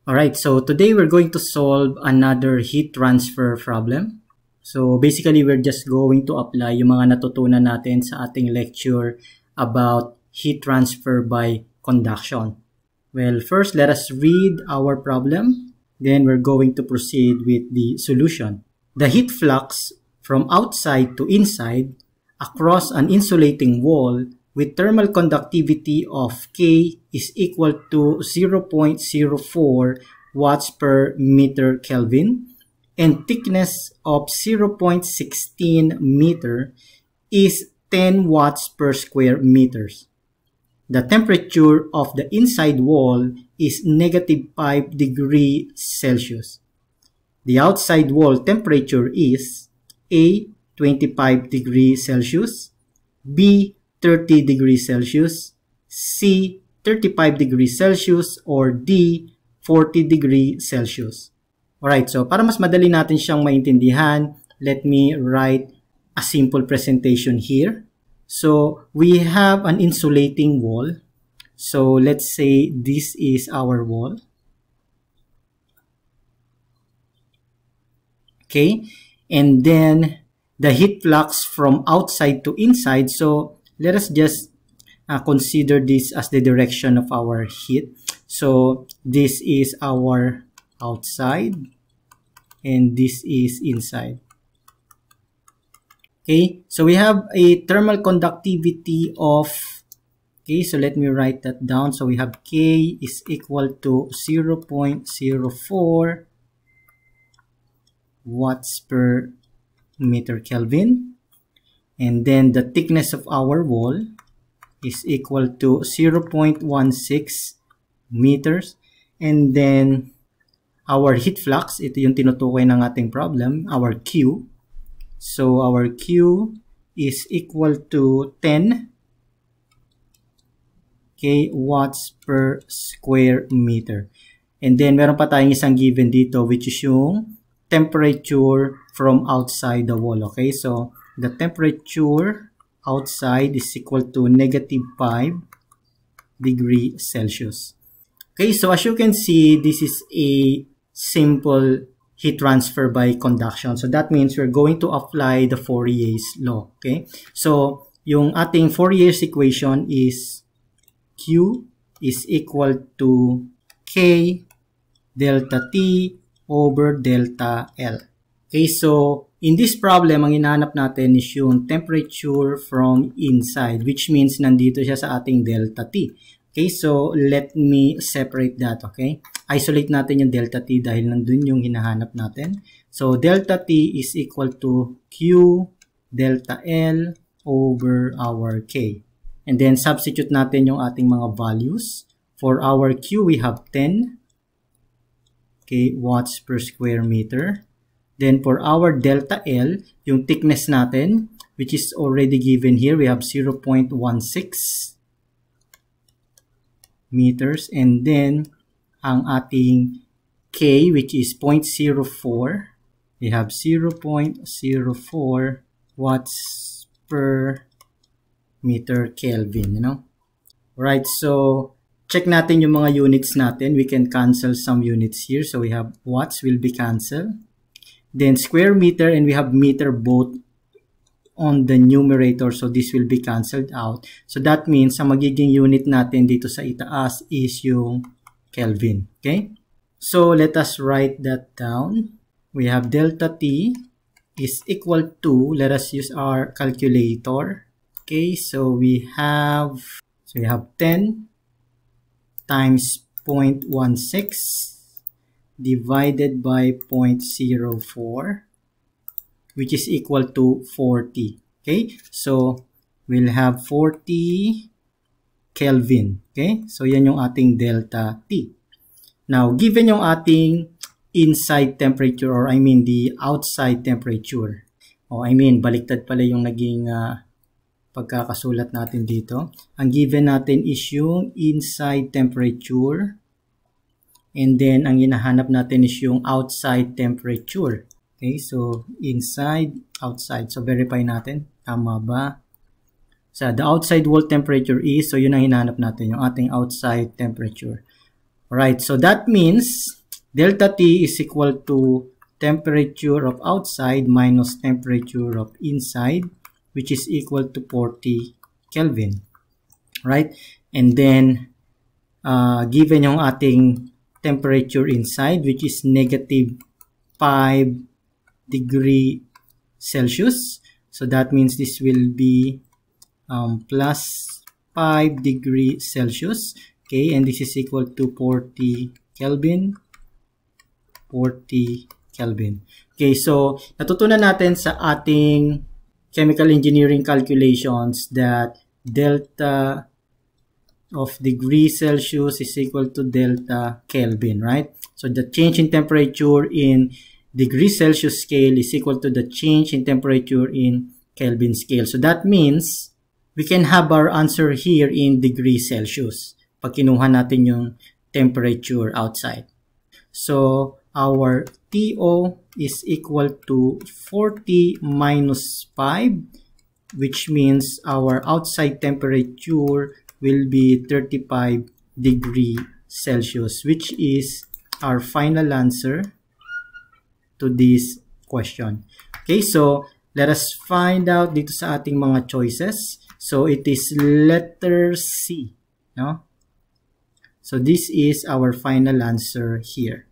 Alright, so today we're going to solve another heat transfer problem. So basically, we're just going to apply yung mga natutunan natin sa ating lecture about heat transfer by conduction. Well, first, let us read our problem. Then we're going to proceed with the solution. The heat flux from outside to inside across an insulating wall with thermal conductivity of K is equal to 0.04 watts per meter Kelvin and thickness of 0.16 meter is 10 watts per square meters. The temperature of the inside wall is -5 degrees Celsius. The outside wall temperature is A. 25 degrees Celsius, B. 30 degrees Celsius, C. 35 degrees Celsius, or D. 40 degrees Celsius. Alright, so para mas madali natin siyang maintindihan, let me write a simple presentation here. So we have an insulating wall. So let's say this is our wall. Okay, and then the heat flux from outside to inside. So let us just consider this as the direction of our heat. So this is our outside and this is inside. Okay, so we have a thermal conductivity of, okay, so let me write that down. So we have K is equal to 0.04 watts per meter Kelvin. And then the thickness of our wall is equal to 0.16 meters. And then our heat flux, ito yung tinutukoy ng ating problem, our Q. So our Q is equal to 10 watts per square meter. And then meron pa tayong isang given dito which is yung temperature from outside the wall. Okay, so the temperature outside is equal to -5 degrees Celsius. Okay, so as you can see, this is a simple heat transfer by conduction. So that means we're going to apply the Fourier's law. Okay, so yung ating Fourier's equation is Q is equal to K delta T over delta L. Okay, so in this problem, ang hinahanap natin is yung temperature from inside, which means nandito siya sa ating delta T. Okay, so let me separate that, okay? Isolate natin yung delta T dahil nandun yung hinahanap natin. So delta T is equal to Q delta L over our K. And then substitute natin yung ating mga values. For our Q, we have 10 watts per square meter. Then for our delta L, yung thickness natin, which is already given here, we have 0.16 meters. And then ang ating K, which is 0.04, we have 0.04 watts per meter Kelvin, you know. Right, so check natin yung mga units natin. We can cancel some units here. So we have watts will be cancelled. Then square meter, and we have meter both on the numerator. So this will be cancelled out. So that means ang magiging unit natin dito sa itaas is yung Kelvin. Okay? So let us write that down. We have delta T is equal to, let us use our calculator. Okay, so we have 10 times 0.16 divided by 0.04, which is equal to 40. Okay, so we'll have 40 Kelvin. Okay, so yan yung ating delta T. Now, given yung ating inside temperature, or I mean the outside temperature, baliktad pala yung naging pagkakasulat natin dito. Ang given natin is yung inside temperature, and then ang hinahanap natin is yung outside temperature. Okay, so inside, outside. So verify natin, tama ba? So the outside wall temperature is, so yun ang hinahanap natin, yung ating outside temperature. Alright, so that means delta T is equal to temperature of outside minus temperature of inside, which is equal to 40 Kelvin. Right? And then, given yung ating temperature inside, which is negative 5 degree Celsius. So that means this will be plus 5 degree Celsius. Okay, and this is equal to 40 Kelvin. 40 Kelvin. Okay, so natutunan natin sa ating chemical engineering calculations that delta of degree Celsius is equal to delta Kelvin, right? So the change in temperature in degree Celsius scale is equal to the change in temperature in Kelvin scale. So that means we can have our answer here in degree Celsius pag kinuha natin yung temperature outside. So our TO is equal to 40 minus 5, which means our outside temperature will be 35 degree Celsius, which is our final answer to this question. Okay, so let us find out dito sa ating mga choices. So it is letter C, no? So this is our final answer here.